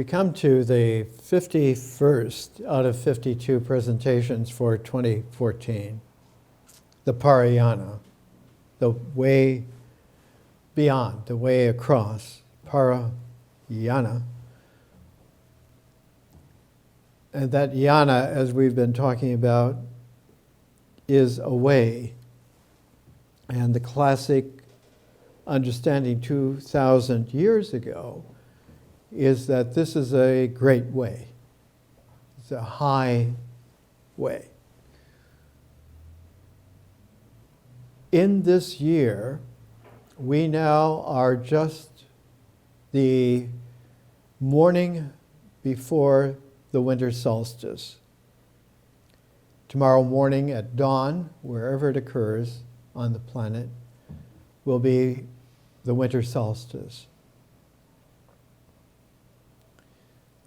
We come to the 51st out of 52 presentations for 2014, the Parayana, the way beyond, the way across, Parayana. And that yana, as we've been talking about, is a way. And the classic understanding 2,000 years ago is that this is a great way. It's a high way. In this year, we now are just the morning before the winter solstice. Tomorrow morning at dawn, wherever it occurs on the planet, will be the winter solstice.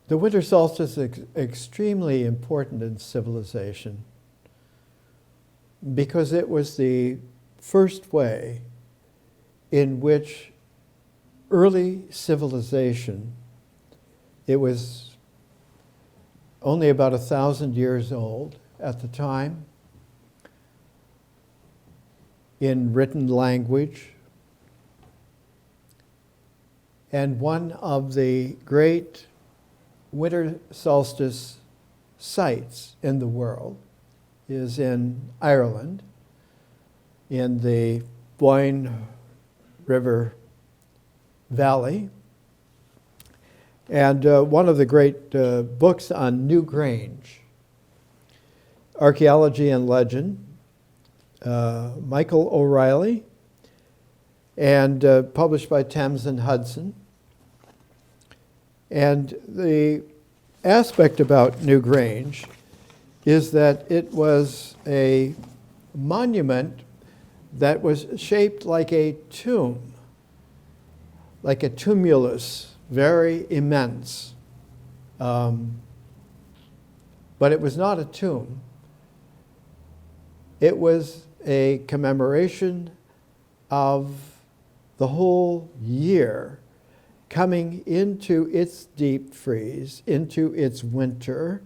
The winter solstice is extremely important in civilization because it was the first way in which early civilization, it was only about 1,000 years old at the time, in written language. And one of the great winter solstice sites in the world is in Ireland, in the Boyne River Valley. And one of the great books on Newgrange, Archaeology and Legend, Michael O'Reilly, and published by Thames and Hudson. And the aspect about Newgrange is that it was a monument that was shaped like a tomb, like a tumulus, very immense. But it was not a tomb. It was a commemoration of the whole year coming into its deep freeze, into its winter,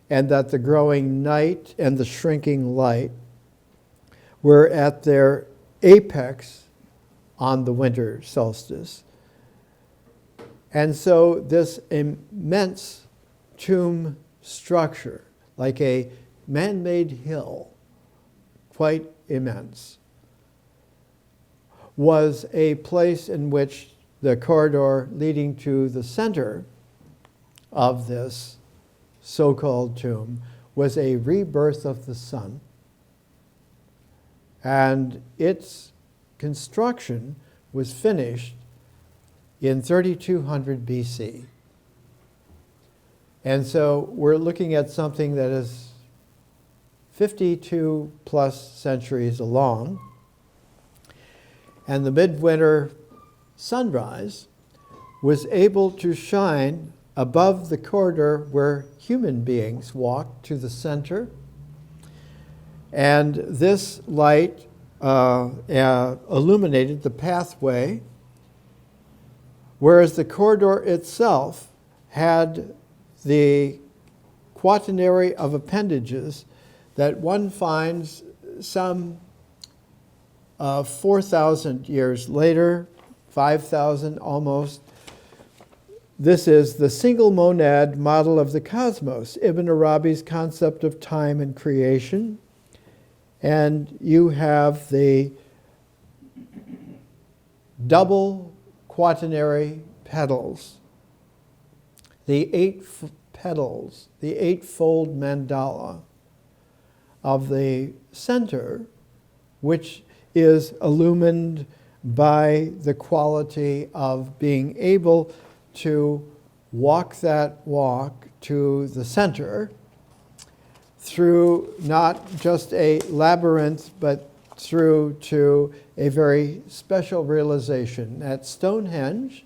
and that the growing night and the shrinking light were at their apex on the winter solstice. And so this immense tomb structure, like a man-made hill, quite immense, was a place in which the corridor leading to the center of this so-called tomb was a rebirth of the sun. And its construction was finished in 3200 BC. And so we're looking at something that is 52 plus centuries along. And the midwinter sunrise was able to shine above the corridor where human beings walked to the center. And this light illuminated the pathway, whereas the corridor itself had the quaternary of appendages that one finds some 4,000 years later, 5,000 almost. This is the single monad model of the cosmos, Ibn Arabi's concept of time and creation. And you have the double quaternary petals, the 8 petals, the 8-fold mandala of the center, which is illumined by the quality of being able to walk that walk to the center through not just a labyrinth, but through to a very special realization. At Stonehenge,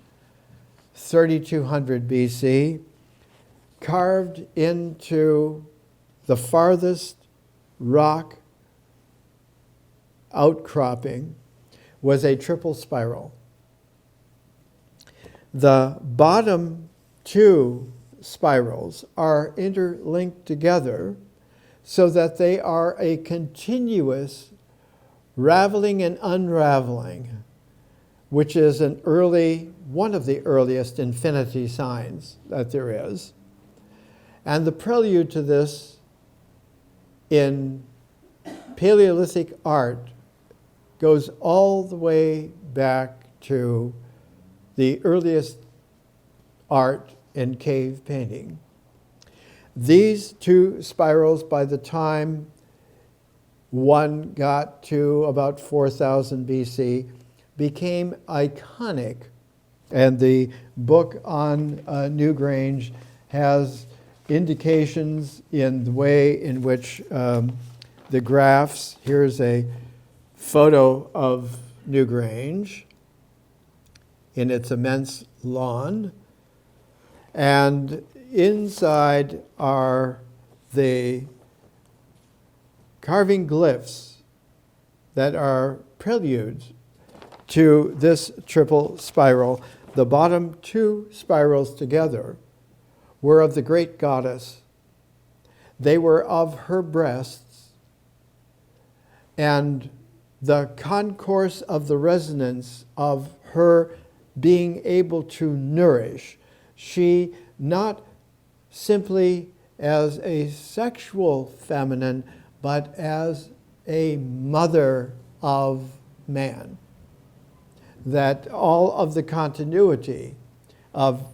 3200 BC, carved into the farthest rock outcropping was a triple spiral. The bottom two spirals are interlinked together so that they are a continuous raveling and unraveling, which is one of the earliest infinity signs that there is. And the prelude to this in Paleolithic art goes all the way back to the earliest art in cave painting. These two spirals, by the time one got to about 4000 BC, became iconic. And the book on Newgrange has indications in the way in which the graphs, here's a photo of Newgrange in its immense lawn, and inside are the carving glyphs that are preludes to this triple spiral. The bottom two spirals together were of the great goddess. They were of her breasts, and the concourse of the resonance of her being able to nourish. She, not simply as a sexual feminine, but as a mother of man. That all of the continuity of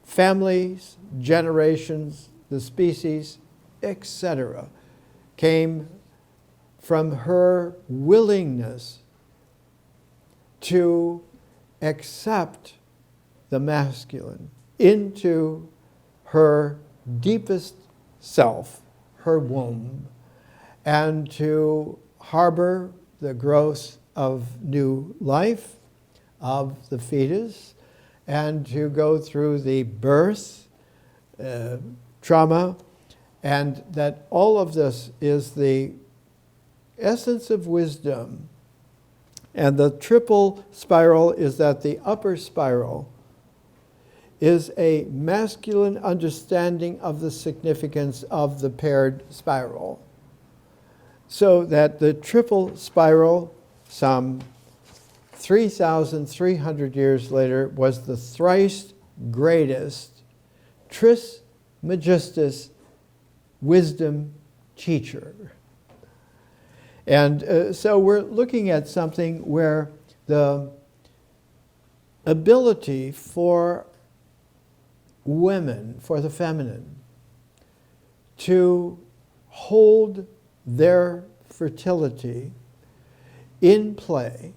families, generations, the species, etc., came from her willingness to accept the masculine into her deepest self, her womb, and to harbor the growth of new life, of the fetus, and to go through the birth, trauma, and that all of this is the essence of wisdom. And the triple spiral is that the upper spiral is a masculine understanding of the significance of the paired spiral. So that the triple spiral, some 3,300 years later, was the thrice greatest Trismegistus wisdom teacher. And so we're looking at something where the ability for women, for the feminine, to hold their fertility in play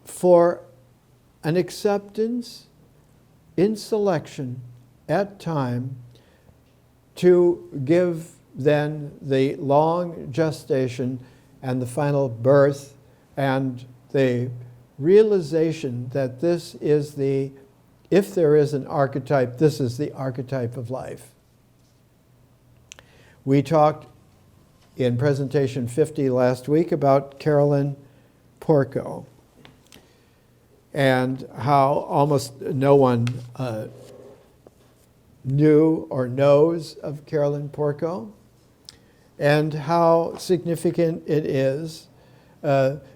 for an acceptance in selection at time to give then the long gestation and the final birth and the realization that this is the, if there is an archetype, this is the archetype of life. We talked in presentation 50 last week about Carolyn Porco and how almost no one knew or knows of Carolyn Porco, and how significant it is.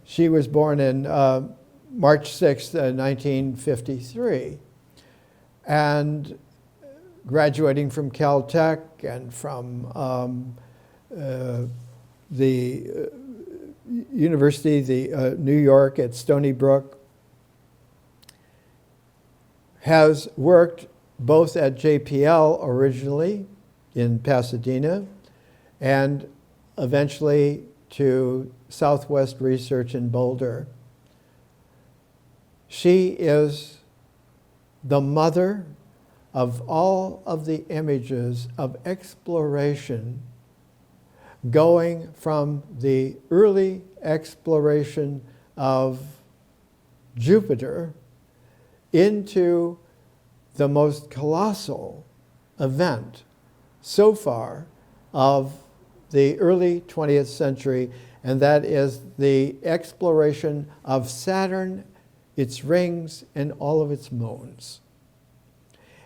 She was born in March 6th, 1953, and graduating from Caltech and from the University of New York at Stony Brook, has worked both at JPL originally in Pasadena and eventually to Southwest Research in Boulder. She is the mother of all of the images of exploration, going from the early exploration of Jupiter into the most colossal event so far of the early 20th century, and that is the exploration of Saturn, its rings, and all of its moons.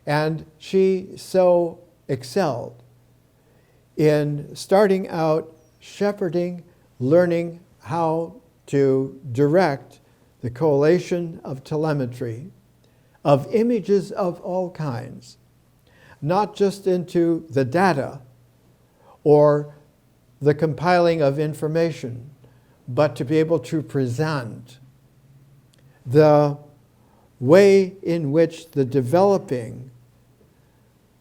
And she so excelled in starting out shepherding, learning how to direct the collation of telemetry, of images of all kinds, not just into the data or the compiling of information, but to be able to present the way in which the developing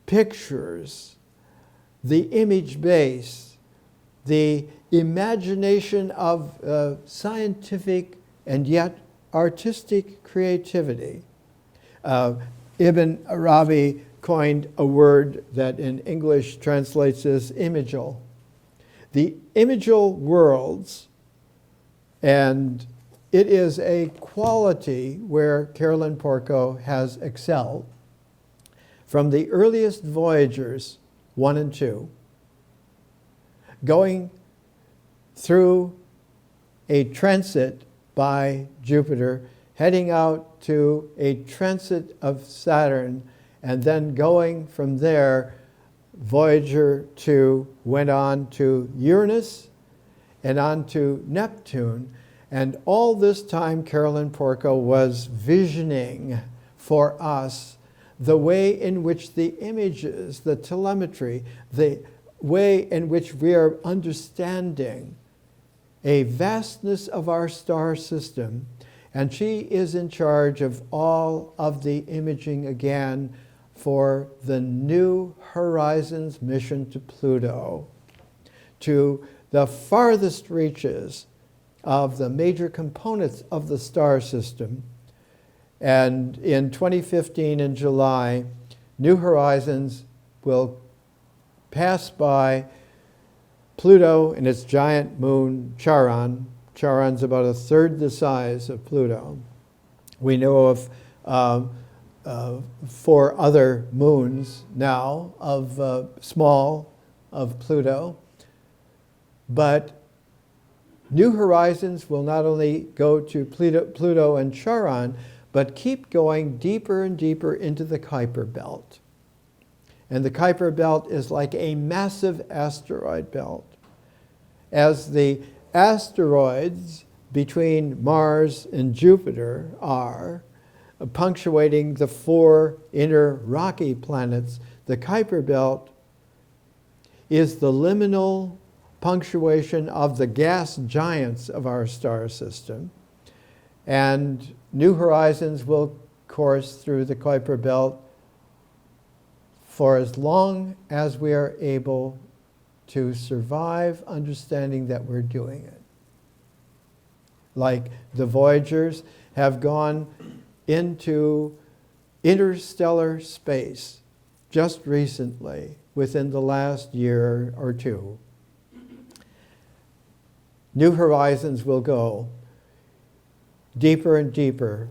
pictures, the image base, the imagination of scientific and yet artistic creativity. Ibn Arabi coined a word that in English translates as imageal. The imageal worlds, and it is a quality where Carolyn Porco has excelled. From the earliest voyagers, 1 and 2, going through a transit by Jupiter, heading out to a transit of Saturn, and then going from there, Voyager 2 went on to Uranus and on to Neptune. And all this time, Carolyn Porco was visioning for us the way in which the images, the telemetry, the way in which we are understanding a vastness of our star system. And she is in charge of all of the imaging again for the New Horizons mission to Pluto, to the farthest reaches of the major components of the star system. And in 2015, in July, New Horizons will pass by Pluto and its giant moon, Charon. Charon's about a third the size of Pluto. We know of 4 other moons now of small of Pluto. But New Horizons will not only go to Pluto and Charon, but keep going deeper and deeper into the Kuiper belt. And the Kuiper belt is like a massive asteroid belt. As the asteroids between Mars and Jupiter are punctuating the 4 inner rocky planets, the Kuiper belt is the liminal punctuation of the gas giants of our star system. And New Horizons will course through the Kuiper belt for as long as we are able to survive understanding that we're doing it. Like the Voyagers have gone into interstellar space just recently, within the last year or 2. New Horizons will go deeper and deeper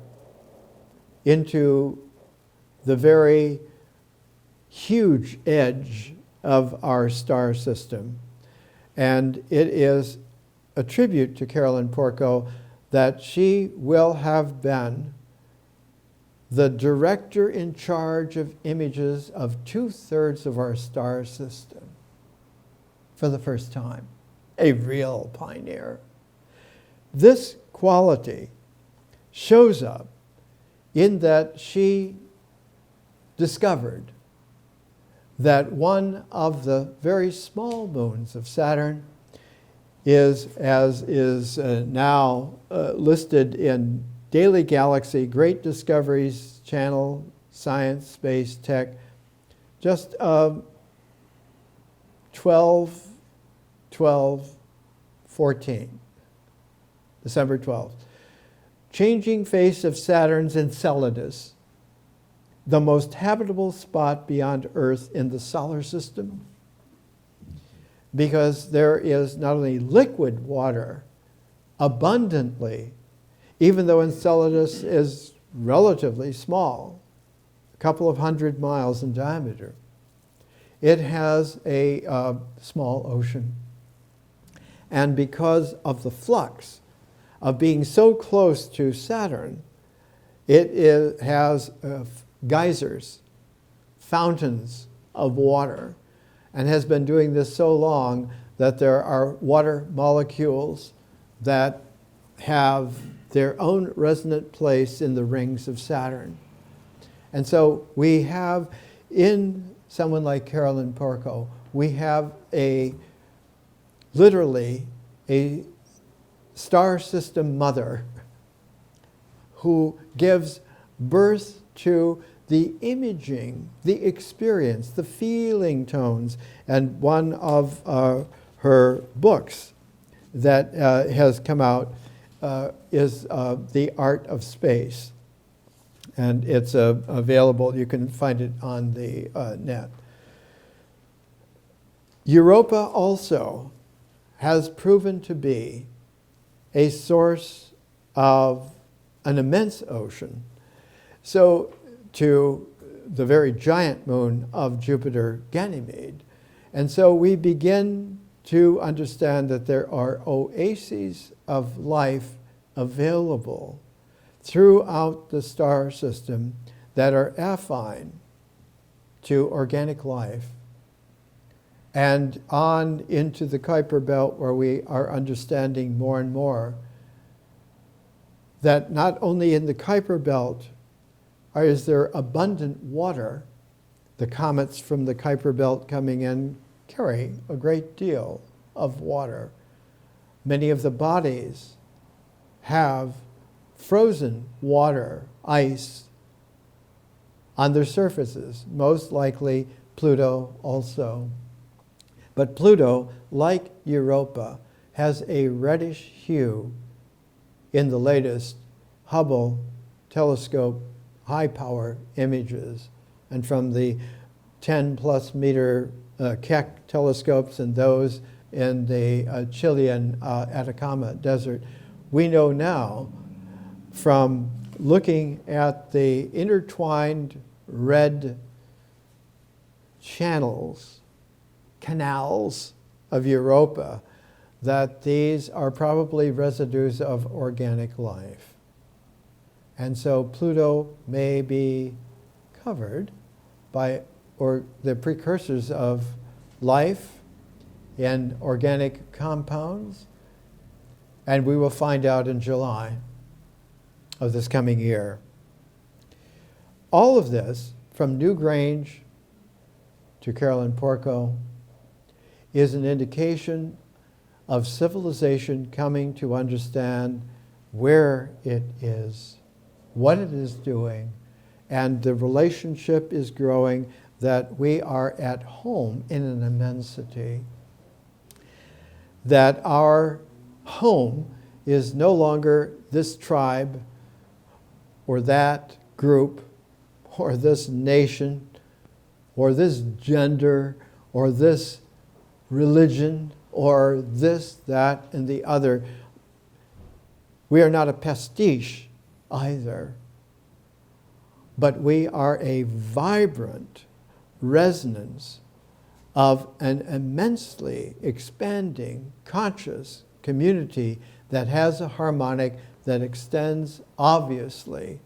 into the very huge edge of our star system. And it is a tribute to Carolyn Porco that she will have been the director in charge of images of 2/3 of our star system for the first time. A real pioneer. This quality shows up in that she discovered that one of the very small moons of Saturn is, as is now listed in Daily Galaxy, Great Discoveries Channel, Science, Space, Tech, just 12/14, December 12th. Changing face of Saturn's Enceladus, the most habitable spot beyond Earth in the solar system, because there is not only liquid water abundantly, even though Enceladus is relatively small, a couple of 100 miles in diameter. It has a small ocean. And because of the flux of being so close to Saturn, it has geysers fountains of water, and has been doing this so long that there are water molecules that have their own resonant place in the rings of Saturn. And so we have, in someone like Carolyn Porco, we have literally a star system mother who gives birth to the imaging, the experience, the feeling tones. And one of her books that has come out is The Art of Space. And it's available, you can find it on the net. Europa also has proven to be a source of an immense ocean. So to the very giant moon of Jupiter, Ganymede. And so we begin to understand that there are oases of life available throughout the star system that are affine to organic life, and on into the Kuiper Belt, where we are understanding more and more that not only in the Kuiper Belt is there abundant water. The comets from the Kuiper Belt coming in carry a great deal of water. Many of the bodies have frozen water, ice, on their surfaces, most likely Pluto also. But Pluto, like Europa, has a reddish hue in the latest Hubble telescope high-power images, and from the 10-plus meter Keck telescopes and those in the Chilean Atacama Desert, we know now from looking at the intertwined red canals of Europa, that these are probably residues of organic life. And so Pluto may be covered by the precursors of life in organic compounds, and we will find out in July of this coming year. All of this, from Newgrange to Carolyn Porco, is an indication of civilization coming to understand where it is, what it is doing, and the relationship is growing that we are at home in an immensity. That our home is no longer this tribe or that group or this nation or this gender or this religion or this, that, and the other. We are not a pastiche either, but we are a vibrant resonance of an immensely expanding conscious community that has a harmonic that extends obviously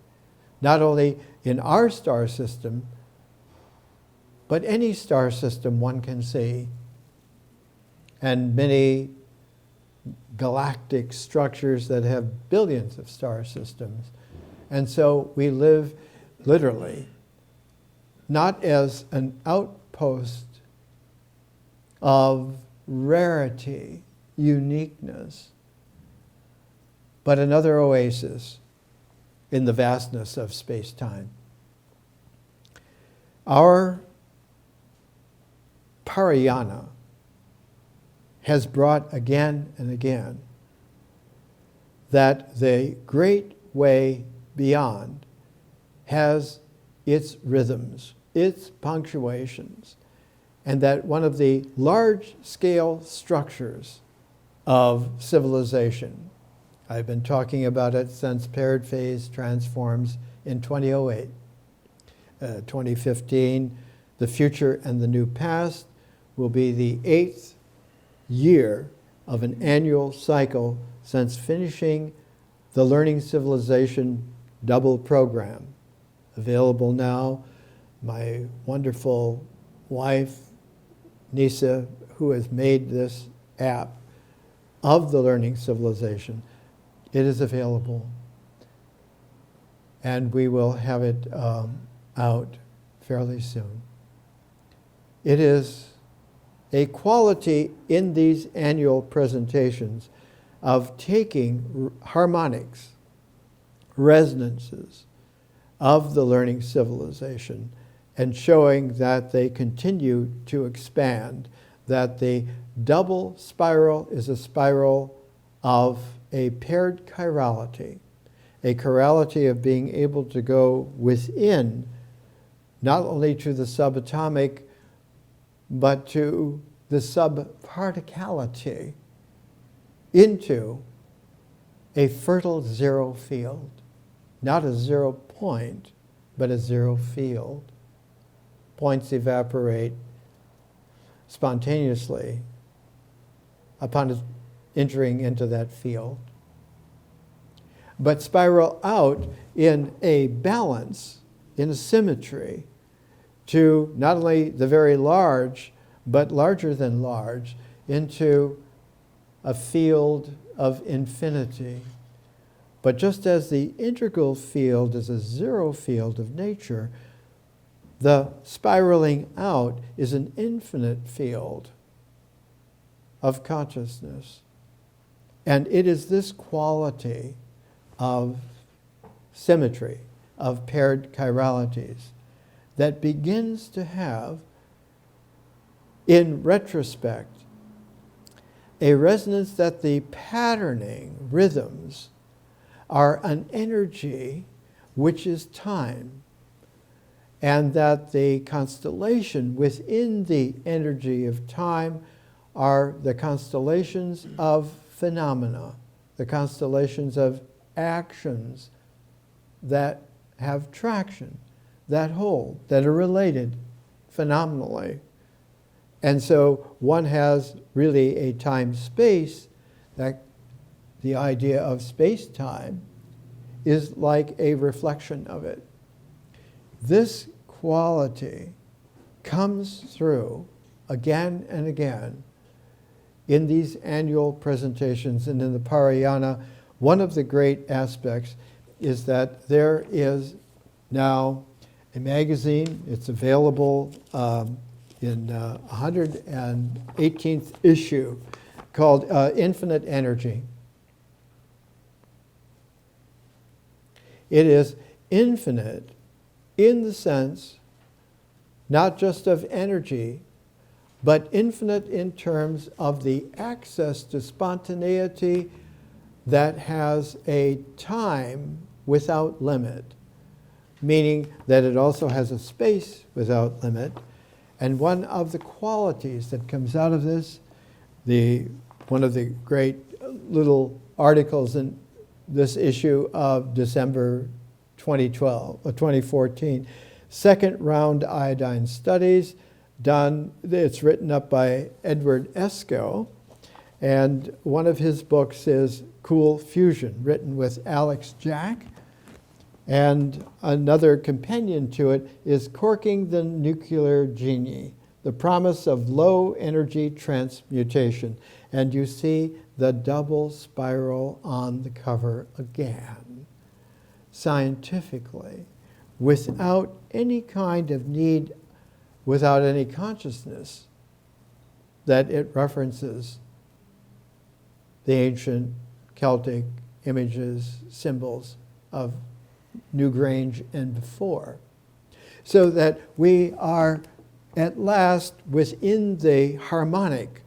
not only in our star system, but any star system one can see, and many galactic structures that have billions of star systems. And so we live literally not as an outpost of rarity, uniqueness, but another oasis in the vastness of space-time. Our Parayana has brought again and again that the great way beyond has its rhythms, its punctuations, and that one of the large-scale structures of civilization, I've been talking about it since paired phase transforms in 2008, 2015, the future and the new past will be the 8th year of an annual cycle since finishing the Learning Civilization double program, available now my wonderful wife, Nisa, who has made this app of the Learning Civilization. It is available. And we will have it out fairly soon. It is a quality in these annual presentations of taking harmonics, resonances of the learning civilization and showing that they continue to expand, that the double spiral is a spiral of a paired chirality, a chirality of being able to go within, not only to the subatomic, but to the subparticality, into a fertile zero field. Not a 0 point, but a zero field. Points evaporate spontaneously upon entering into that field, but spiral out in a balance, in a symmetry, to not only the very large, but larger than large, into a field of infinity. But just as the integral field is a zero field of nature, the spiraling out is an infinite field of consciousness. And it is this quality of symmetry, of paired chiralities, that begins to have, in retrospect, a resonance that the patterning rhythms are an energy which is time, and that the constellation within the energy of time are the constellations of phenomena, the constellations of actions that have traction, that hold, that are related phenomenally. And so one has really a time-space, that the idea of space-time is like a reflection of it. This quality comes through again and again in these annual presentations. And in the Parayana, one of the great aspects is that there is now a magazine. It's available in 118th issue, called Infinite Energy. It is infinite in the sense not just of energy, but infinite in terms of the access to spontaneity that has a time without limit, meaning that it also has a space without limit. And one of the qualities that comes out of this, one of the great little articles in this issue of December 2014, second round iodine studies done. It's written up by Edward Esco, and one of his books is Cool Fusion, written with Alex Jack. And another companion to it is Corking the Nuclear Genie, the promise of low energy transmutation. And you see the double spiral on the cover again, scientifically, without any kind of need, without any consciousness that it references the ancient Celtic images, symbols of Newgrange and before. So that we are at last within the harmonic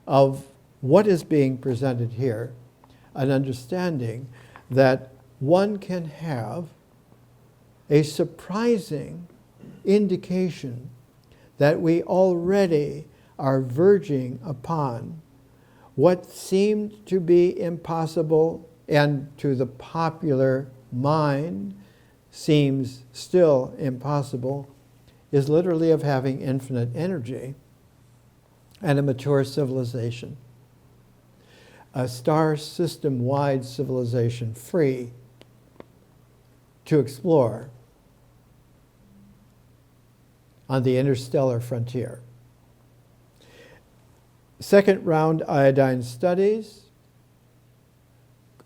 of what is being presented here, an understanding that one can have a surprising indication that we already are verging upon what seemed to be impossible and to the popular mind seems still impossible, is literally of having infinite energy and a mature civilization, a star system-wide civilization free to explore on the interstellar frontier. Second round iodine studies,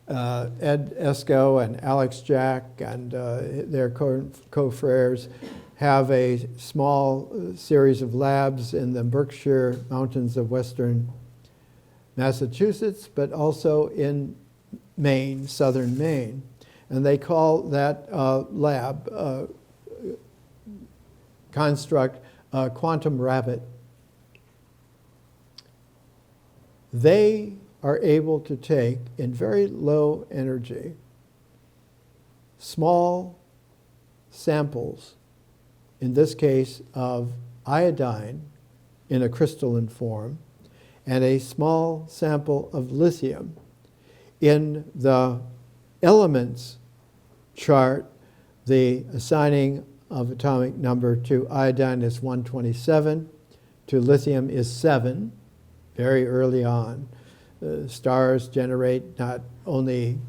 Ed Esco and Alex Jack and their co-frères have a small series of labs in the Berkshire Mountains of western Massachusetts, but also in Maine, southern Maine. And they call that lab construct Quantum Rabbit. They are able to take, in very low energy, small samples, in this case of iodine in a crystalline form, and a small sample of lithium. In the elements chart, the assigning of atomic number to iodine is 127, to lithium is 7, very early on. Stars generate not only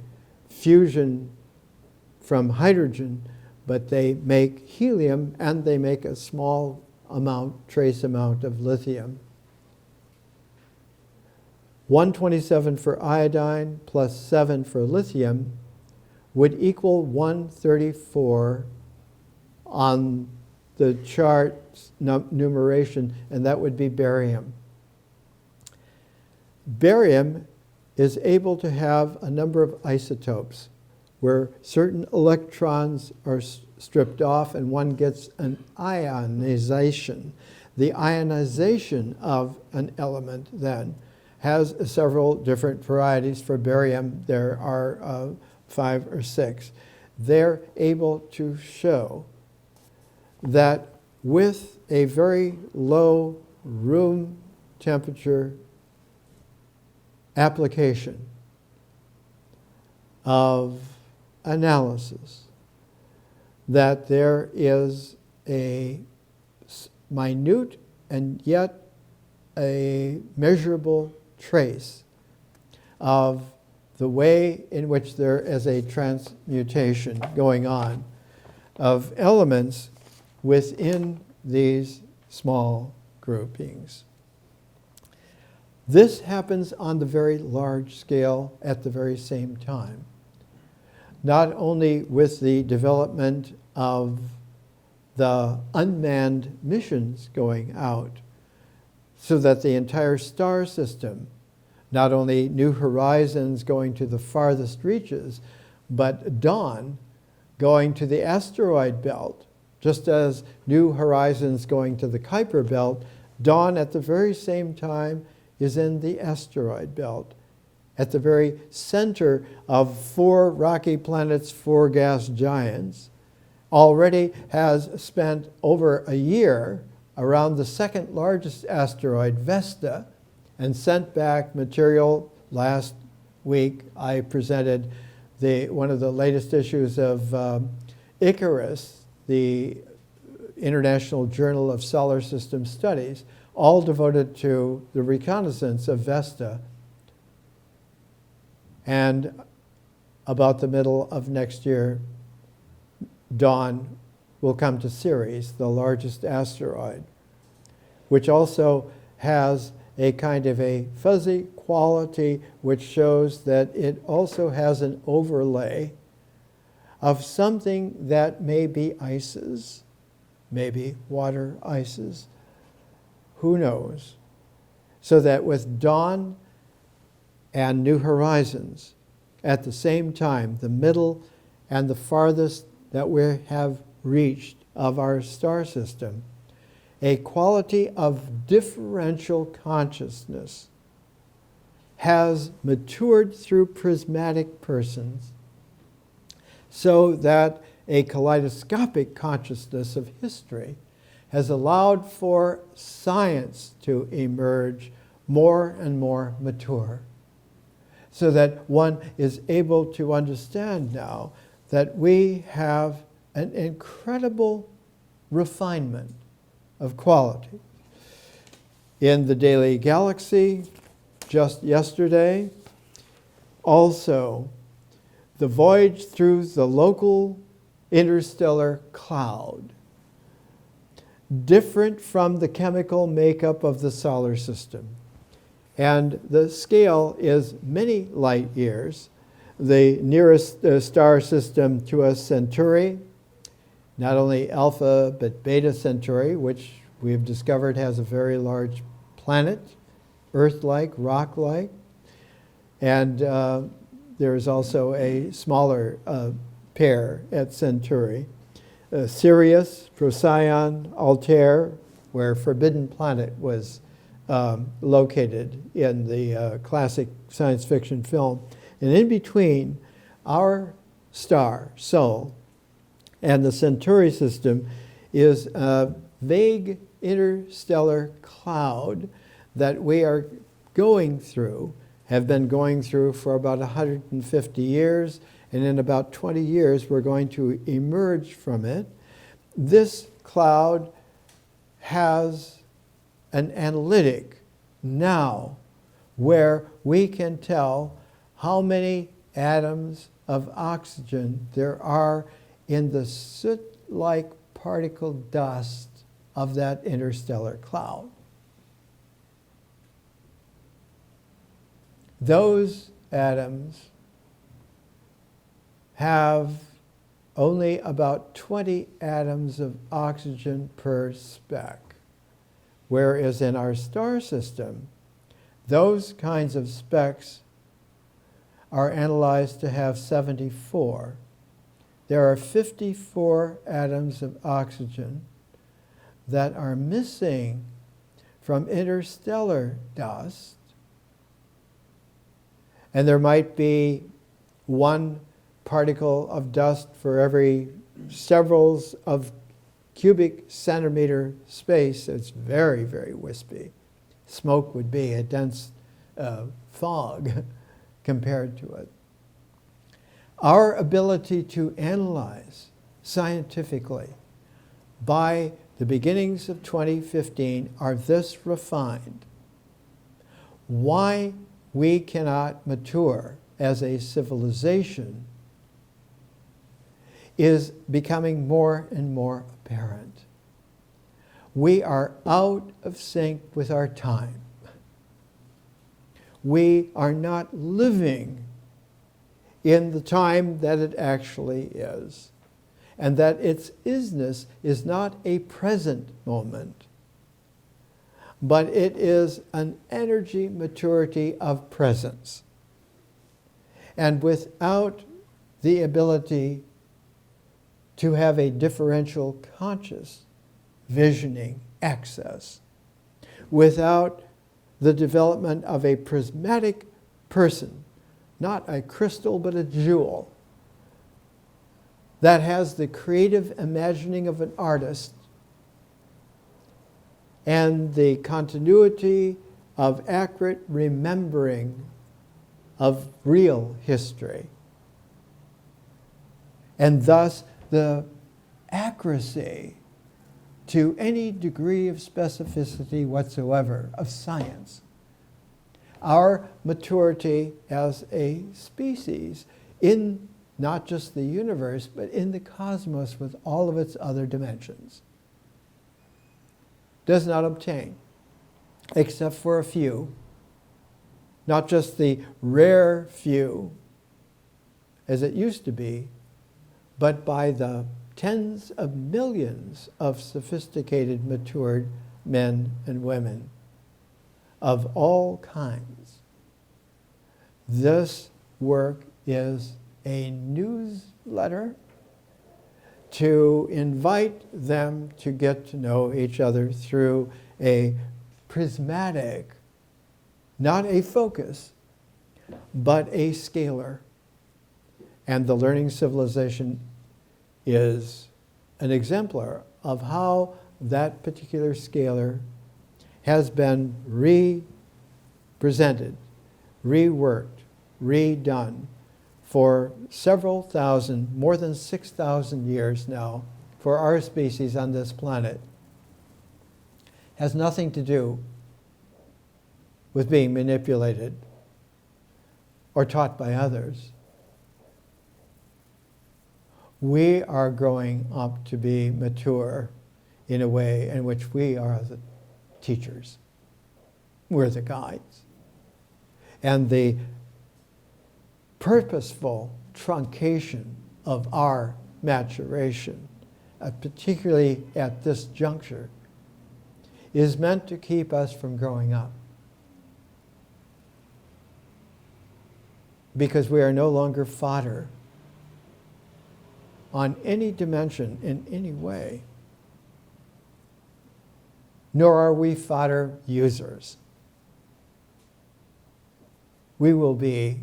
fusion from hydrogen, but they make helium and they make a small amount, trace amount of lithium. 127 for iodine plus 7 for lithium would equal 134 on the chart's numeration, and that would be barium. Barium is able to have a number of isotopes where certain electrons are stripped off and one gets an ionization. The ionization of an element then has several different varieties. For barium, there are 5 or 6. They're able to show that with a very low room temperature application of analysis, that there is a minute and yet a measurable trace of the way in which there is a transmutation going on of elements within these small groupings. This happens on the very large scale at the very same time, not only with the development of the unmanned missions going out, so that the entire star system, not only New Horizons going to the farthest reaches, but Dawn going to the asteroid belt, just as New Horizons going to the Kuiper belt, Dawn at the very same time is in the asteroid belt, at the very center of 4 rocky planets, 4 gas giants, already has spent over a year around the second largest asteroid, Vesta, and sent back material. Last week I presented one of the latest issues of Icarus, the International Journal of Solar System Studies, all devoted to the reconnaissance of Vesta. And about the middle of next year, Dawn will come to Ceres, the largest asteroid, which also has a kind of a fuzzy quality which shows that it also has an overlay of something that may be ices, maybe water ices, who knows? So that with Dawn and New Horizons at the same time, the middle and the farthest that we have reached of our star system, a quality of differential consciousness has matured through prismatic persons, so that a kaleidoscopic consciousness of history has allowed for science to emerge more and more mature, so that one is able to understand now that we have an incredible refinement of quality. In the Daily Galaxy, just yesterday, also the voyage through the local interstellar cloud. different from the chemical makeup of the solar system. And the scale is many light years. The nearest star system to us, Centauri, not only Alpha but Beta Centauri, which we've discovered has a very large planet, Earth-like, rock-like. And there is also a smaller pair at Centauri. Sirius, Procyon, Altair, where Forbidden Planet was located in the classic science fiction film. And in between our star, Sol, and the Centauri system is a vague interstellar cloud that we are going through, have been going through for about 150 years, and in about 20 years we're going to emerge from it. This cloud has an analytic now where we can tell how many atoms of oxygen there are in the soot-like particle dust of that interstellar cloud. Those atoms have only about 20 atoms of oxygen per speck, whereas in our star system, those kinds of specks are analyzed to have 74. There are 54 atoms of oxygen that are missing from interstellar dust, and there might be one particle of dust for every severals of cubic centimeter space. It's very, very wispy. Smoke would be a dense fog compared to it. Our ability to analyze scientifically by the beginnings of 2015 are this refined. Why we cannot mature as a civilization is becoming more and more apparent. We are out of sync with our time. We are not living in the time that it actually is, and that its isness is not a present moment, but it is an energy maturity of presence. And without the ability to have a differential conscious visioning access, without the development of a prismatic person, not a crystal but a jewel, that has the creative imagining of an artist and the continuity of accurate remembering of real history, and thus the accuracy to any degree of specificity whatsoever of science. Our maturity as a species in not just the universe, but in the cosmos with all of its other dimensions, does not obtain, except for a few, not just the rare few, as it used to be, but by the tens of millions of sophisticated, matured men and women of all kinds. This work is a newsletter to invite them to get to know each other through a prismatic, not a focus, but a scalar. And the Learning Civilization is an exemplar of how that particular scalar has been represented, reworked, redone for several thousand, more than 6,000 years now, for our species on this planet. Has nothing to do with being manipulated or taught by others. We are growing up to be mature in a way in which we are the teachers. We're the guides. And the purposeful truncation of our maturation, particularly at this juncture, is meant to keep us from growing up. Because we are no longer fodder on any dimension in any way, nor are we fodder users. We will be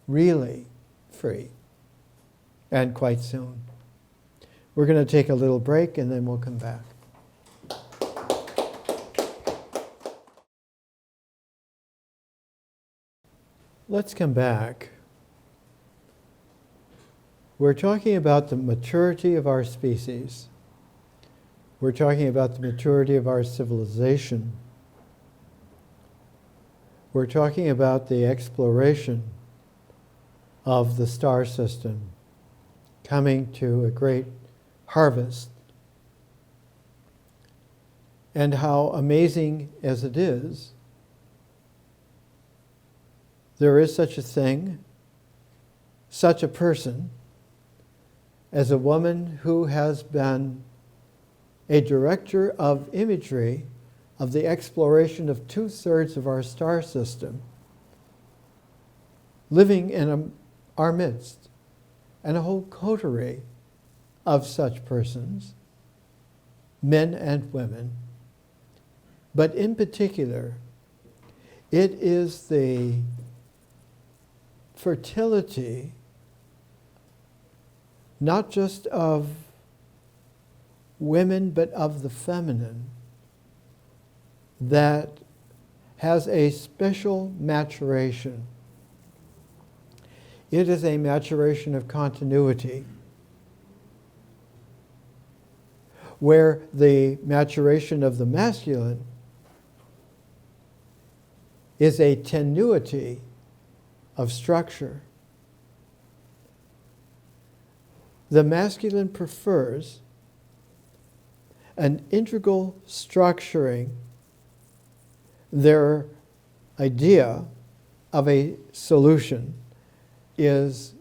really free, and quite soon. We're going to take a little break and then we'll come back. Let's come back. We're talking about the maturity of our species. We're talking about the maturity of our civilization. We're talking about the exploration of the star system coming to a great harvest. And how amazing as it is, there is such a thing, such a person, as a woman who has been a director of imagery of the exploration of 2/3 of our star system, living in our midst, and a whole coterie of such persons, men and women. But in particular, it is the fertility, not just of women, but of the feminine, that has a special maturation. It is a maturation of continuity, where the maturation of the masculine is a tenuity of structure. The masculine prefers an integral structuring. Their idea of a solution is,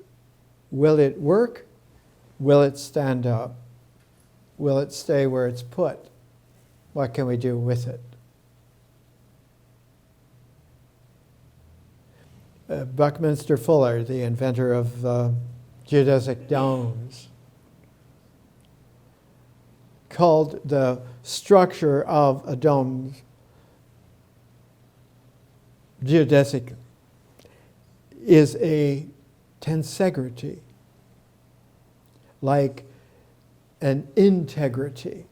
will it work? Will it stand up? Will it stay where it's put? What can we do with it? Buckminster Fuller, the inventor of geodesic domes, called the structure of a dome geodesic is a tensegrity, like an integrity,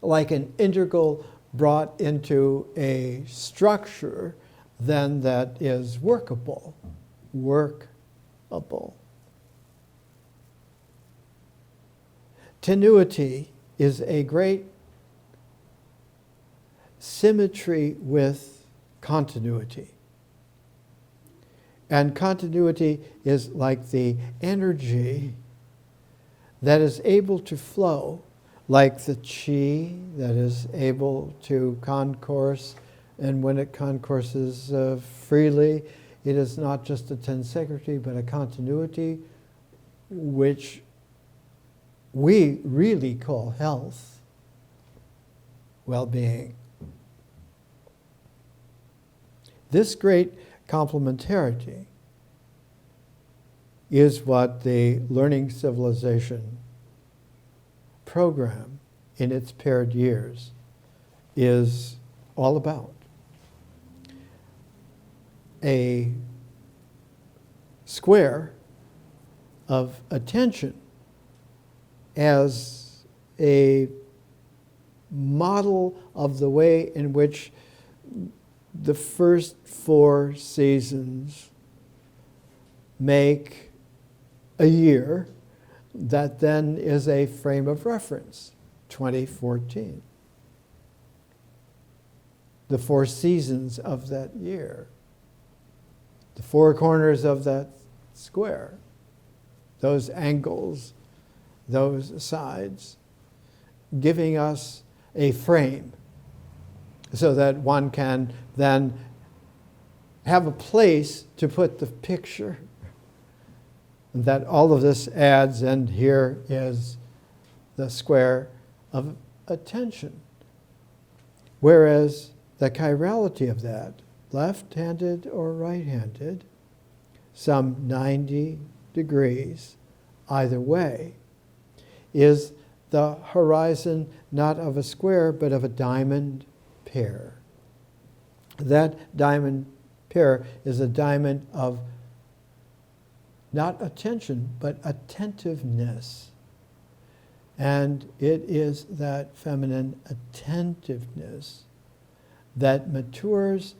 like an integral brought into a structure then that is workable. Tenuity is a great symmetry with continuity. And continuity is like the energy that is able to flow, like the chi that is able to concourse. And when it concourses freely, it is not just a tensegrity, but a continuity, which we really call health, well-being. This great complementarity is what the Learning Civilization program in its paired years is all about. A square of attention as a model of the way in which the first 4 seasons make a year that then is a frame of reference, 2014. The 4 seasons of that year. The 4 corners of that square, those angles, those sides, giving us a frame so that one can then have a place to put the picture. That all of this adds, and here is the square of attention. Whereas the chirality of that, left-handed or right-handed, some 90 degrees either way, is the horizon not of a square but of a diamond pair. That diamond pair is a diamond of not attention but attentiveness. And it is that feminine attentiveness that matures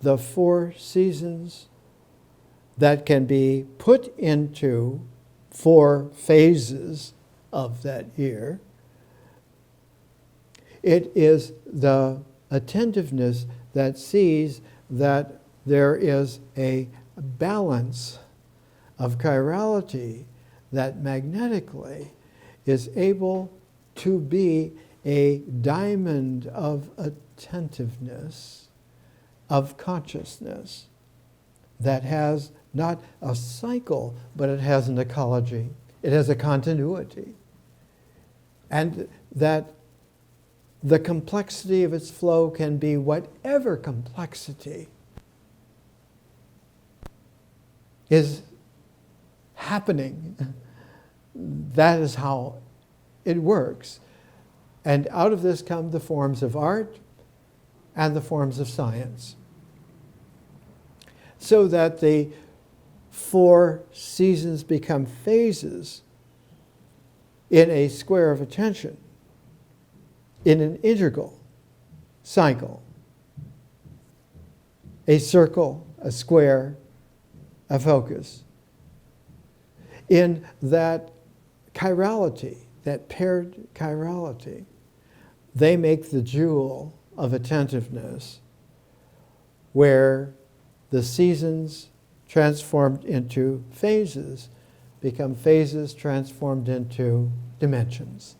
the 4 seasons that can be put into 4 phases of that year. It is the attentiveness that sees that there is a balance of chirality that magnetically is able to be a diamond of attentiveness, of consciousness, that has not a cycle, but it has an ecology. It has a continuity. And that the complexity of its flow can be whatever complexity is happening. That is how it works. And out of this come the forms of art and the forms of science. So that the 4 seasons become phases in a square of attention, in an integral cycle. A circle, a square, a focus. In that chirality, that paired chirality, they make the jewel of attentiveness, where the seasons transformed into phases become phases transformed into dimensions.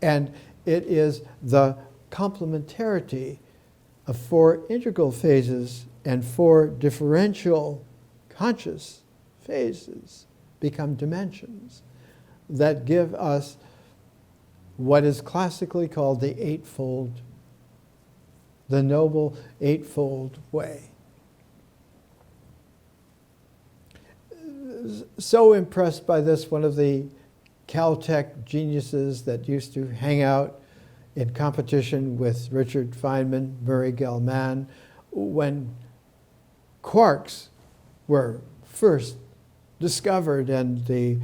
And it is the complementarity of 4 integral phases and 4 differential conscious phases become dimensions that give us what is classically called the eightfold, the noble eightfold way. So impressed by this, one of the Caltech geniuses that used to hang out in competition with Richard Feynman, Murray Gell-Mann, when quarks were first discovered and the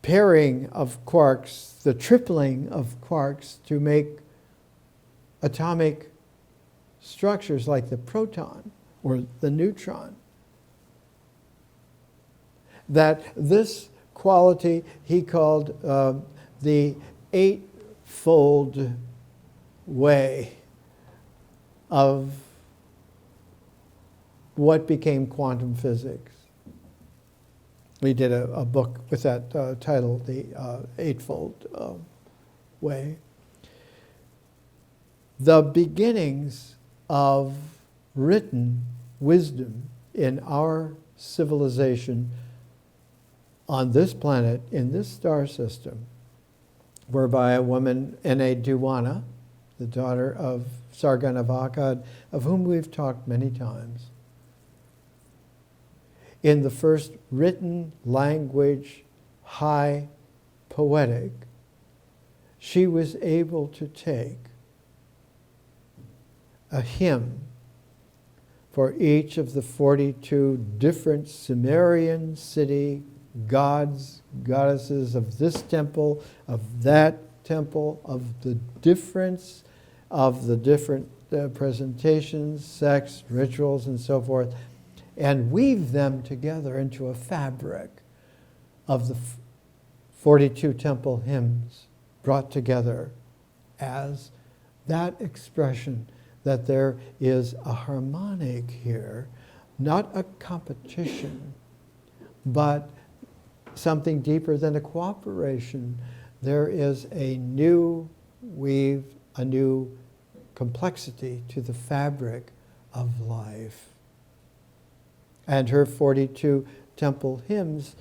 pairing of quarks, the tripling of quarks to make atomic structures like the proton or the neutron. That this quality he called the eightfold way of what became quantum physics. We did a book with that title, The Eightfold Way. The beginnings of written wisdom in our civilization on this planet, in this star system, were by a woman, Enneaduwana, the daughter of Sargon of Akkad, of whom we've talked many times. In the first written language, high poetic, she was able to take a hymn for each of the 42 different Sumerian city gods, goddesses of this temple, of that temple, of the different presentations, sects, rituals, and so forth, and weave them together into a fabric of the 42 temple hymns brought together as that expression that there is a harmonic here, not a competition, but something deeper than a cooperation, there is a new weave, a new complexity to the fabric of life. And her 42 temple hymns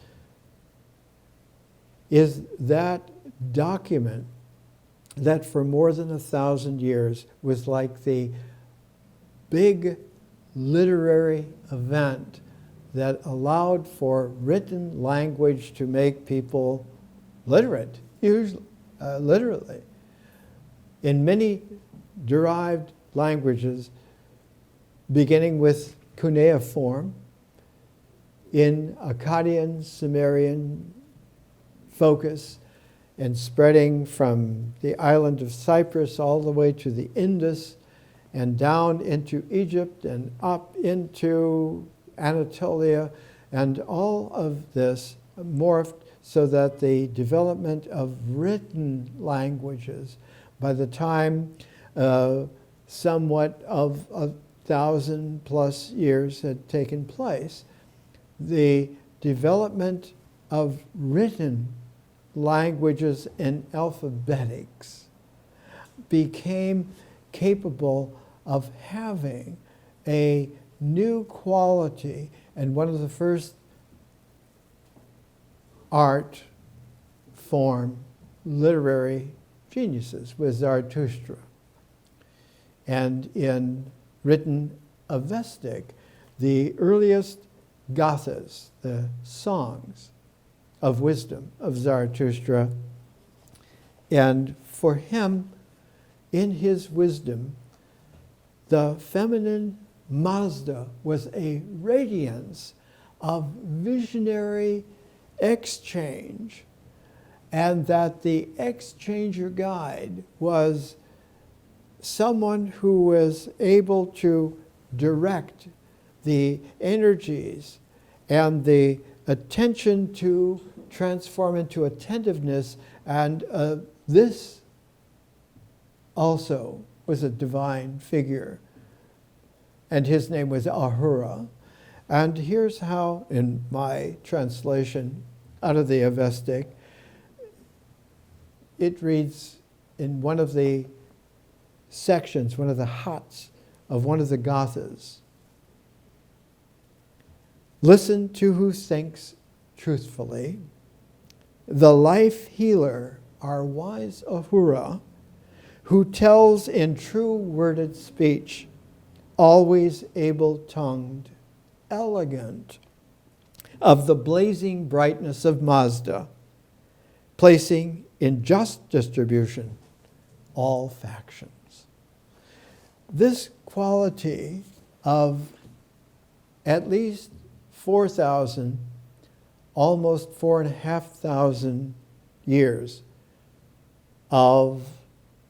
is that document that for more than 1,000 years was like the big literary event that allowed for written language to make people literate, literally. In many derived languages, beginning with cuneiform, in Akkadian, Sumerian focus, and spreading from the island of Cyprus all the way to the Indus and down into Egypt and up into Anatolia, and all of this morphed so that the development of written languages, by the time somewhat of 1,000+ years had taken place, the development of written languages and alphabetics became capable of having a new quality. And one of the first art form literary geniuses was Zarathustra. And in written Avestic, the earliest gathas, the songs of wisdom of Zarathustra, and for him, in his wisdom, the feminine Mazda was a radiance of visionary exchange, and that the exchanger guide was someone who was able to direct the energies and the attention to transform into attentiveness, and this also was a divine figure, and his name was Ahura. And here's how, in my translation out of the Avestic, it reads in one of the sections, one of the huts of one of the gathas: listen to who thinks truthfully. The life healer, our wise Ahura, who tells in true worded speech, always able-tongued, elegant, of the blazing brightness of Mazda, placing in just distribution all factions. This quality of at least 4,000, almost 4,500 years of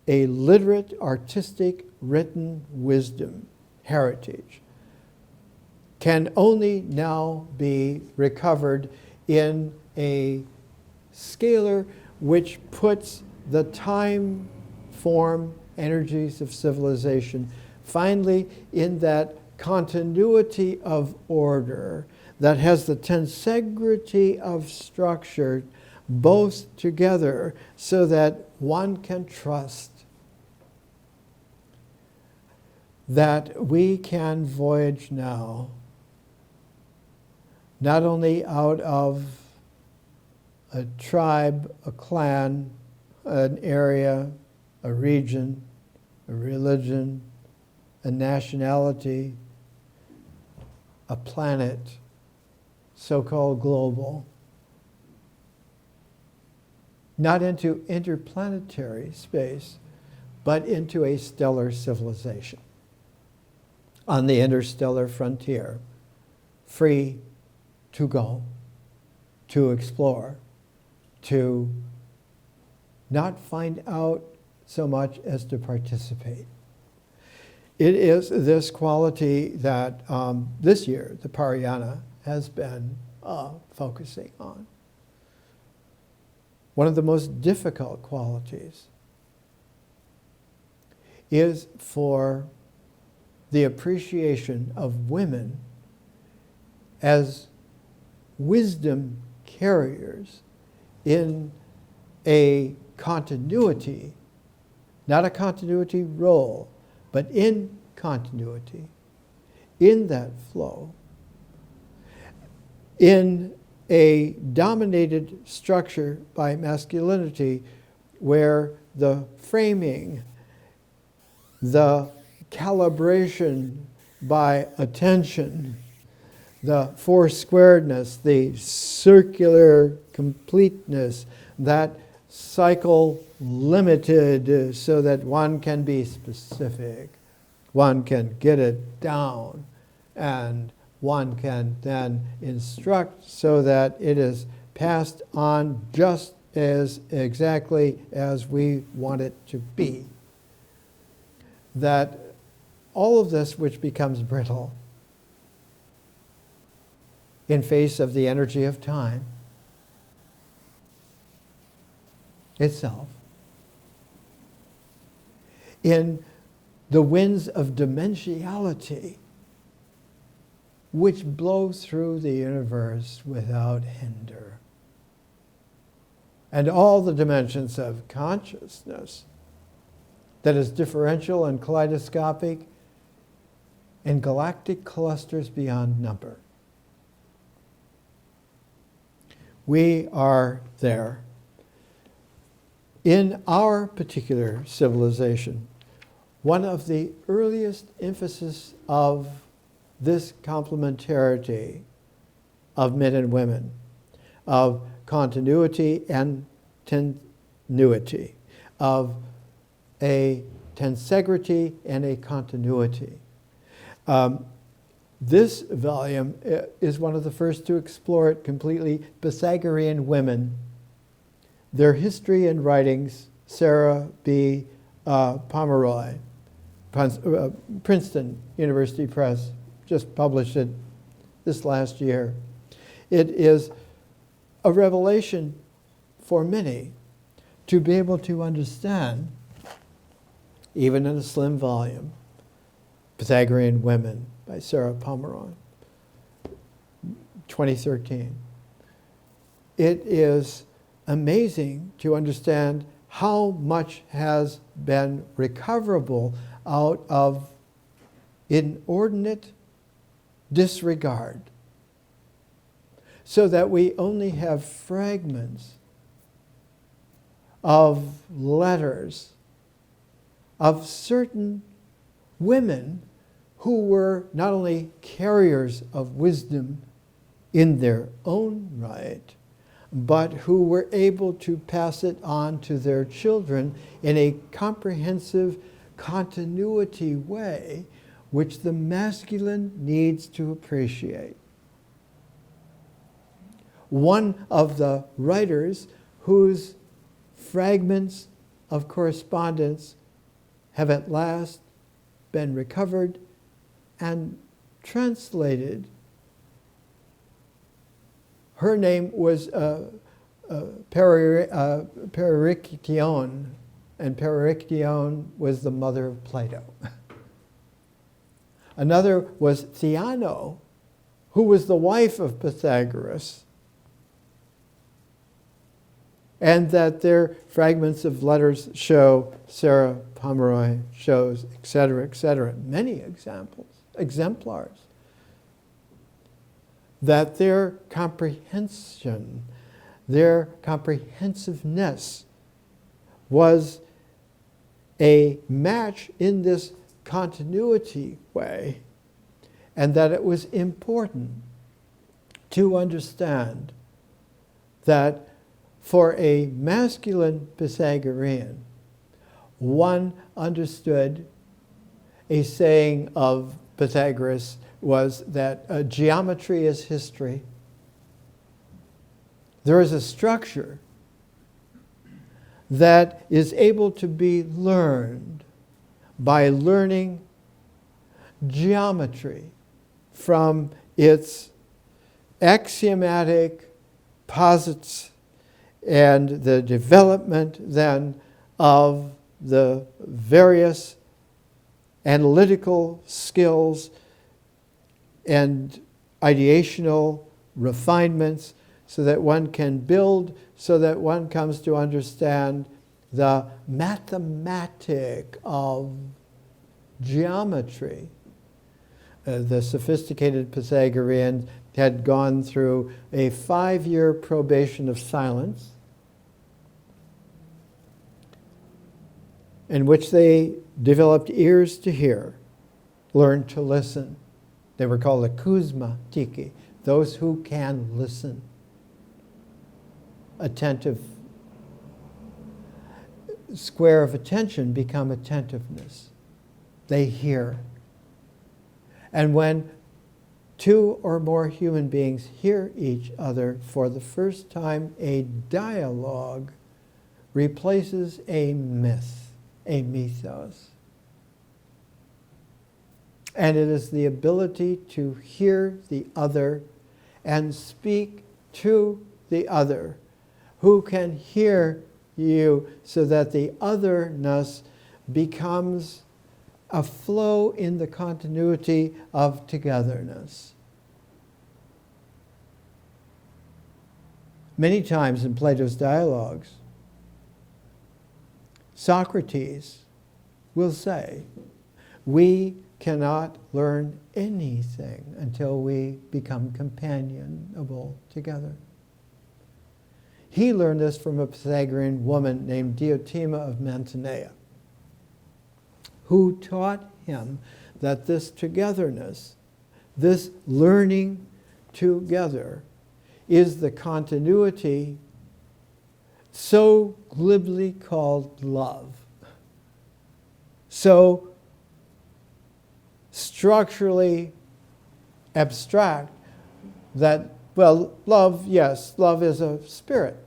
a literate, artistic, written wisdom heritage can only now be recovered in a scalar which puts the time, form, energies of civilization finally in that continuity of order that has the tensegrity of structure both together, so that one can trust that we can voyage now not only out of a tribe, a clan, an area, a region, a religion, a nationality, a planet, so-called global, not into interplanetary space, but into a stellar civilization on the interstellar frontier, free to go, to explore, to not find out so much as to participate. It is this quality that this year the Parayana has been focusing on. One of the most difficult qualities is for the appreciation of women as wisdom carriers in a continuity, not a continuity role, but in continuity, in that flow, in a dominated structure by masculinity where the framing, the calibration by attention, the four-squaredness, the circular completeness, that cycle limited so that one can be specific, one can get it down, and one can then instruct so that it is passed on just as exactly as we want it to be. That all of this which becomes brittle in face of the energy of time itself, in the winds of dimensionality which blow through the universe without hinder, and all the dimensions of consciousness that is differential and kaleidoscopic in galactic clusters beyond number. We are there. In our particular civilization, one of the earliest emphasis of this complementarity of men and women, of continuity and tenuity, of a tensegrity and a continuity. This volume is one of the first to explore it completely. Pythagorean women, their history and writings, Sarah B. Pomeroy, Princeton University Press, just published it this last year. It is a revelation for many to be able to understand, even in a slim volume, Pythagorean Women by Sarah Pomeroy, 2013. It is amazing to understand how much has been recoverable out of inordinate disregard, so that we only have fragments of letters of certain women who were not only carriers of wisdom in their own right, but who were able to pass it on to their children in a comprehensive continuity way, which the masculine needs to appreciate. One of the writers whose fragments of correspondence have at last been recovered and translated. Her name was Parayana, and Parayana was the mother of Plato. Another was Theano, who was the wife of Pythagoras, and that their fragments of letters show, Sarah Pomeroy shows, etc., many exemplars, that their comprehension, their comprehensiveness was a match in this continuity way, and that it was important to understand that for a masculine Pythagorean, one understood a saying of Pythagoras was that geometry is history. There is a structure that is able to be learned by learning geometry from its axiomatic posits and the development then of the various analytical skills and ideational refinements, so that one can build, so that one comes to understand the mathematic of geometry. The sophisticated Pythagorean had gone through a 5-year probation of silence, in which they developed ears to hear, learned to listen. They were called the kousmatiki, those who can listen. Attentive. Square of attention become attentiveness. They hear. And when 2 or more human beings hear each other for the first time, a dialogue replaces a myth, a mythos. And it is the ability to hear the other and speak to the other, who can hear you, so that the otherness becomes a flow in the continuity of togetherness. Many times in Plato's dialogues, Socrates will say, we cannot learn anything until we become companionable together. He learned this from a Pythagorean woman named Diotima of Mantinea, who taught him that this togetherness, this learning together, is the continuity so glibly called love, so structurally abstract that, well, love, yes, love is a spirit.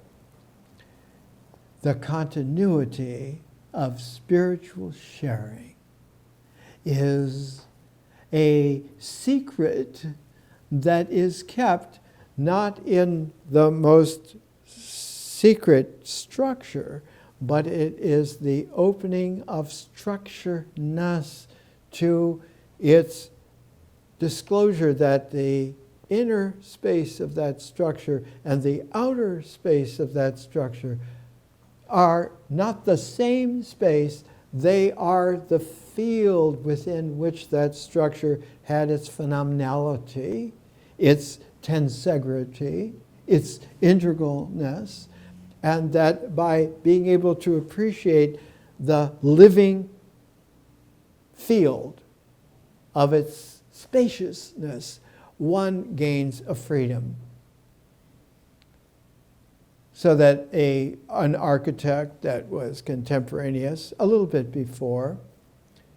The continuity of spiritual sharing is a secret that is kept not in the most secret structure, but it is the opening of structureness to its disclosure that the inner space of that structure and the outer space of that structure are not the same space. They are the field within which that structure had its phenomenality, its tensegrity, its integralness, and that by being able to appreciate the living field of its spaciousness, one gains a freedom. So that an architect that was contemporaneous, a little bit before,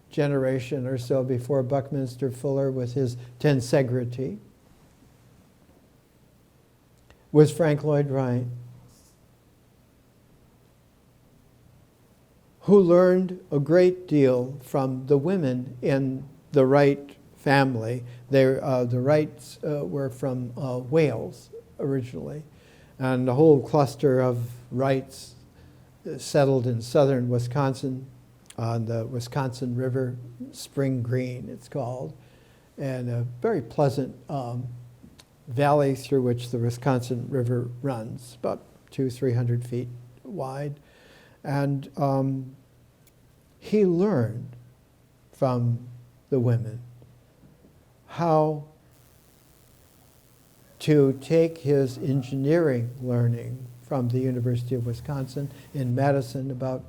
generation or so before Buckminster Fuller with his tensegrity, was Frank Lloyd Wright, who learned a great deal from the women in the Wright family. The Wrights were from Wales originally, and the whole cluster of Wrights settled in southern Wisconsin, on the Wisconsin River, Spring Green it's called, and a very pleasant valley through which the Wisconsin River runs, about 200-300 feet wide. And he learned from the women how to take his engineering learning from the University of Wisconsin in Madison, about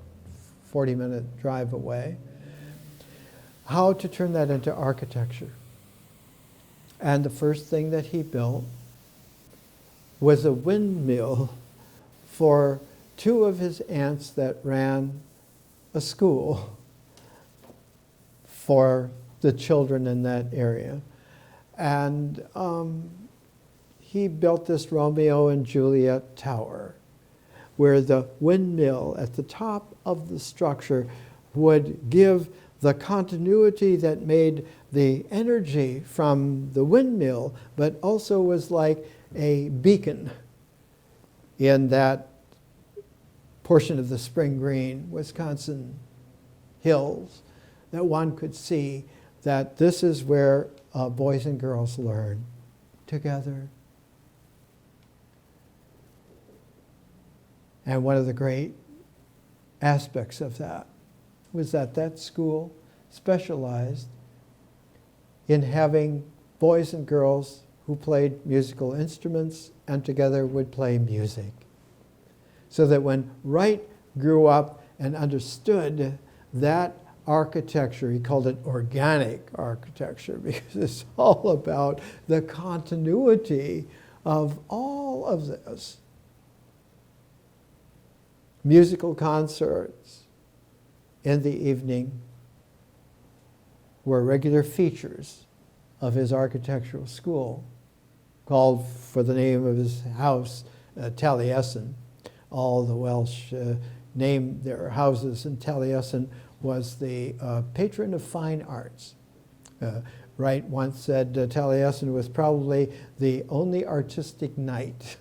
40-minute drive away, how to turn that into architecture. And the first thing that he built was a windmill for 2 of his aunts that ran a school for the children in that area. And he built this Romeo and Juliet tower, where the windmill at the top of the structure would give the continuity that made the energy from the windmill, but also was like a beacon in that portion of the Spring Green, Wisconsin hills, that one could see that this is where boys and girls learn together. And one of the great aspects of that was that that school specialized in having boys and girls who played musical instruments and together would play music. So that when Wright grew up and understood that architecture, he called it organic architecture because it's all about the continuity of all of this. Musical concerts in the evening were regular features of his architectural school, called for the name of his house, Taliesin. All the Welsh named their houses, and Taliesin was the patron of fine arts. Wright once said Taliesin was probably the only artistic knight.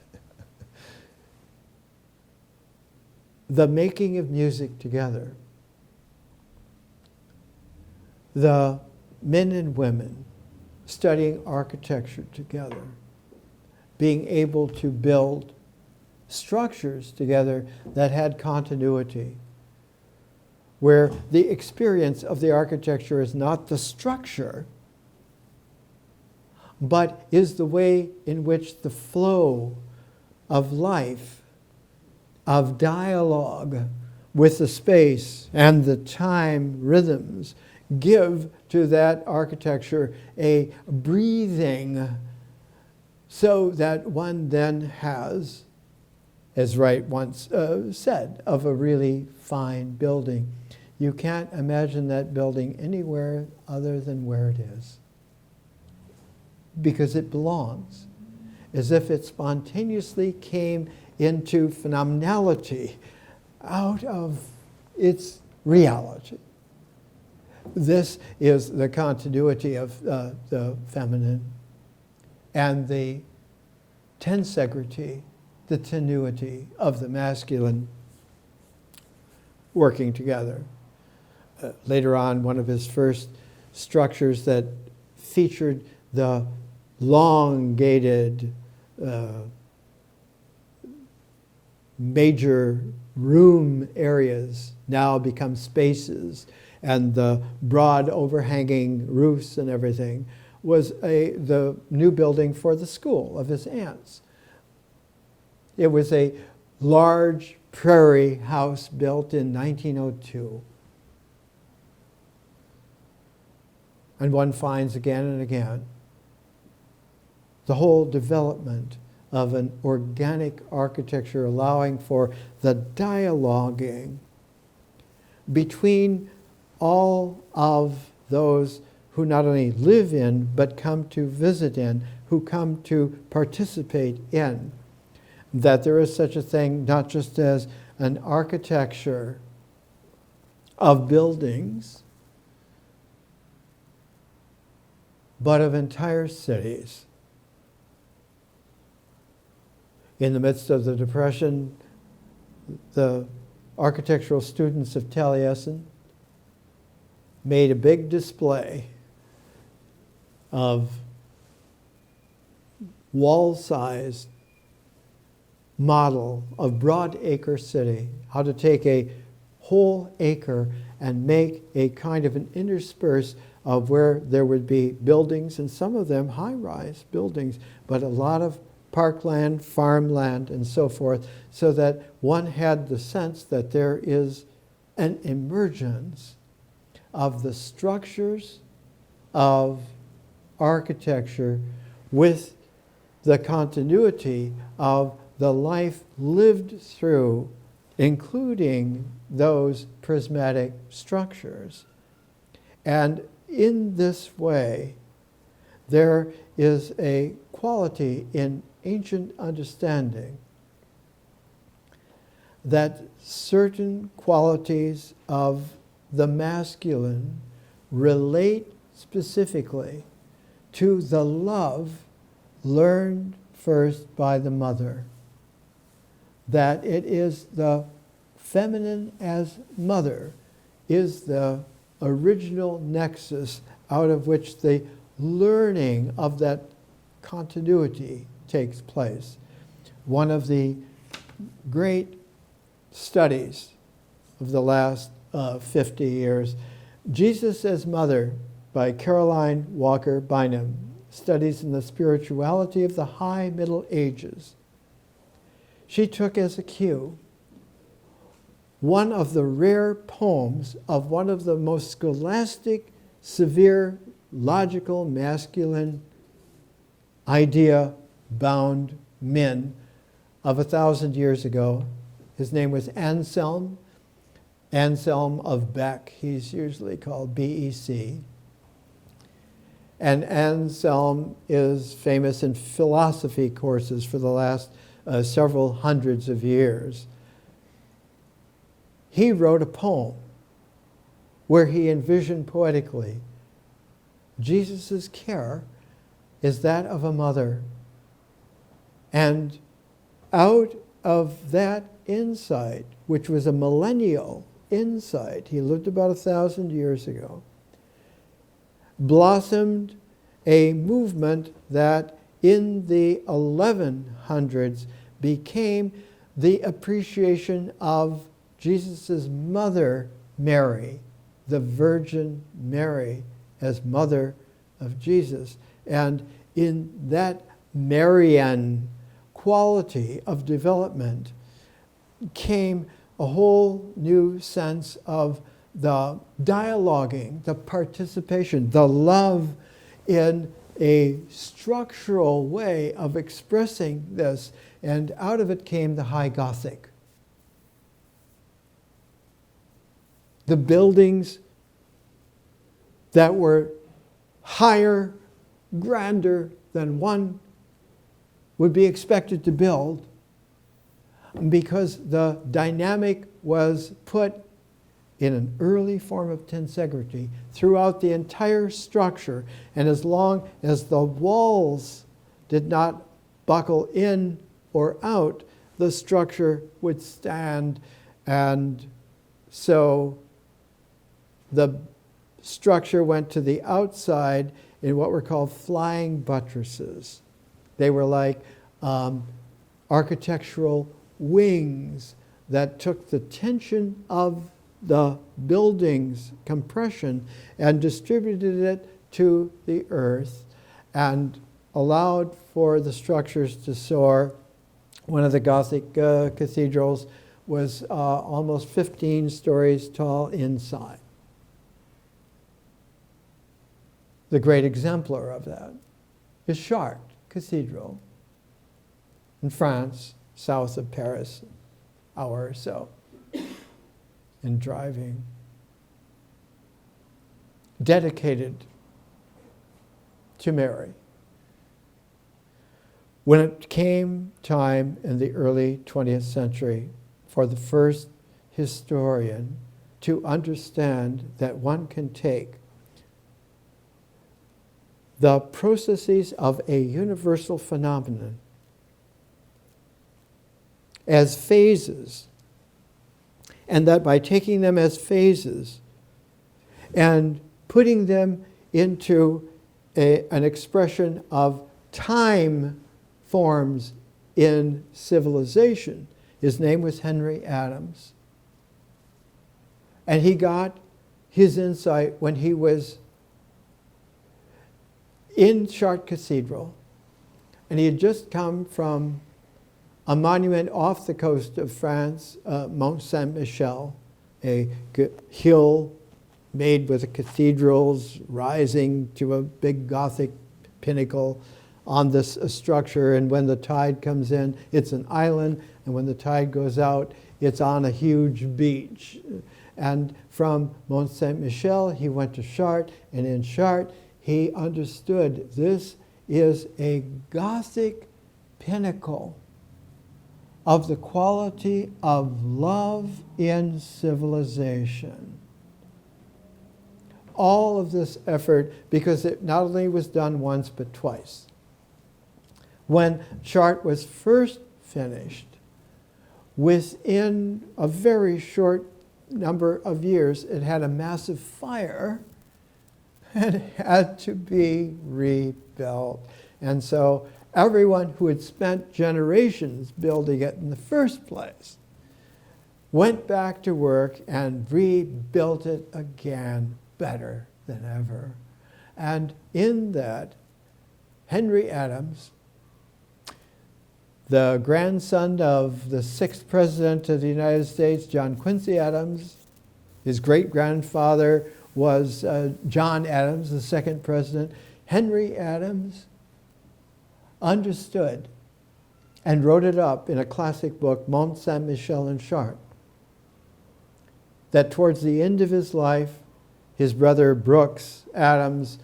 The making of music together. The men and women studying architecture together, being able to build structures together that had continuity, where the experience of the architecture is not the structure, but is the way in which the flow of life, of dialogue with the space and the time rhythms give to that architecture a breathing, so that one then has, as Wright once said, of a really fine building. You can't imagine that building anywhere other than where it is, because it belongs, as if it spontaneously came into phenomenality out of its reality. This is the continuity of the feminine and the tensegrity, the tenuity of the masculine working together. Later on, one of his first structures that featured the elongated major room areas now become spaces, and the broad overhanging roofs and everything was the new building for the school of his aunts. It was a large prairie house built in 1902. And one finds again and again the whole development of an organic architecture allowing for the dialoguing between all of those who not only live in, but come to visit in, who come to participate in. That there is such a thing not just as an architecture of buildings, but of entire cities. In the midst of the Depression, the architectural students of Taliesin made a big display of wall-sized model of broad-acre city, how to take a whole acre and make a kind of an intersperse of where there would be buildings, and some of them high-rise buildings, but a lot of parkland, farmland, and so forth, so that one had the sense that there is an emergence of the structures of architecture with the continuity of the life lived through, including those prismatic structures. And in this way, there is a quality in ancient understanding that certain qualities of the masculine relate specifically to the love learned first by the mother. That it is the feminine as mother is the original nexus out of which the learning of that continuity takes place. One of the great studies of the last 50 years. Jesus as Mother by Caroline Walker Bynum, Studies in the Spirituality of the High Middle Ages. She took as a cue one of the rare poems of one of the most scholastic, severe, logical, masculine, idea-bound men of 1,000 years ago. His name was Anselm of Bec. He's usually called B-E-C. And Anselm is famous in philosophy courses for the last several hundreds of years. He wrote a poem where he envisioned poetically Jesus' care is that of a mother. And out of that insight, which was a millennial insight, he lived about 1,000 years ago, blossomed a movement that in the 1100s became the appreciation of Jesus' mother, Mary, the Virgin Mary, as mother of Jesus. And in that Marian quality of development came a whole new sense of the dialoguing, the participation, the love in a structural way of expressing this. And out of it came the High Gothic. The buildings that were higher, grander than one would be expected to build, because the dynamic was put in an early form of tensegrity throughout the entire structure. And as long as the walls did not buckle in or out, the structure would stand. And so the structure went to the outside in what were called flying buttresses. They were like architectural wings that took the tension of the building's compression and distributed it to the earth and allowed for the structures to soar. One of the Gothic cathedrals was almost 15 stories tall inside. The great exemplar of that is Chartres Cathedral in France, south of Paris, hour or so in driving. Dedicated to Mary. When it came time in the early 20th century for the first historian to understand that one can take the processes of a universal phenomenon as phases, and that by taking them as phases and putting them into an expression of time forms in civilization. His name was Henry Adams. And he got his insight when he was in Chartres Cathedral, and he had just come from a monument off the coast of France, Mont Saint-Michel, a hill made with cathedrals rising to a big Gothic pinnacle on this structure. And when the tide comes in, it's an island, and when the tide goes out, it's on a huge beach. And from Mont Saint-Michel, he went to Chartres, and in Chartres, he understood this is a Gothic pinnacle of the quality of love in civilization. All of this effort, because it not only was done once, but twice. When Chartres was first finished, within a very short number of years, it had a massive fire and had to be rebuilt. And so everyone who had spent generations building it in the first place went back to work and rebuilt it again better than ever. And in that, Henry Adams, the grandson of the 6th President of the United States, John Quincy Adams, his great-grandfather was John Adams, the 2nd President. Henry Adams understood and wrote it up in a classic book, Mont Saint-Michel and Chartres, that towards the end of his life, his brother Brooks Adams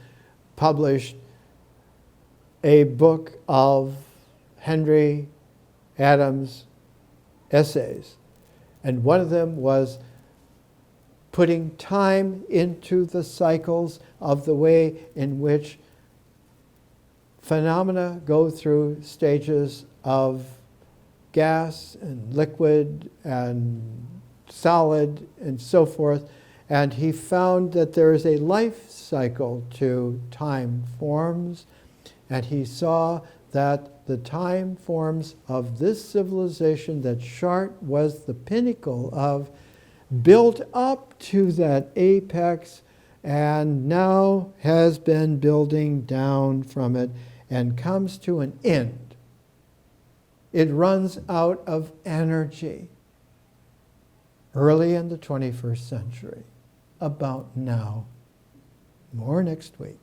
published a book of Henry Adams' essays. And one of them was putting time into the cycles of the way in which phenomena go through stages of gas and liquid and solid and so forth. And he found that there is a life cycle to time forms. And he saw that the time forms of this civilization that Chartres was the pinnacle of built up to that apex and now has been building down from it and comes to an end. It runs out of energy early in the 21st century, about now. More next week.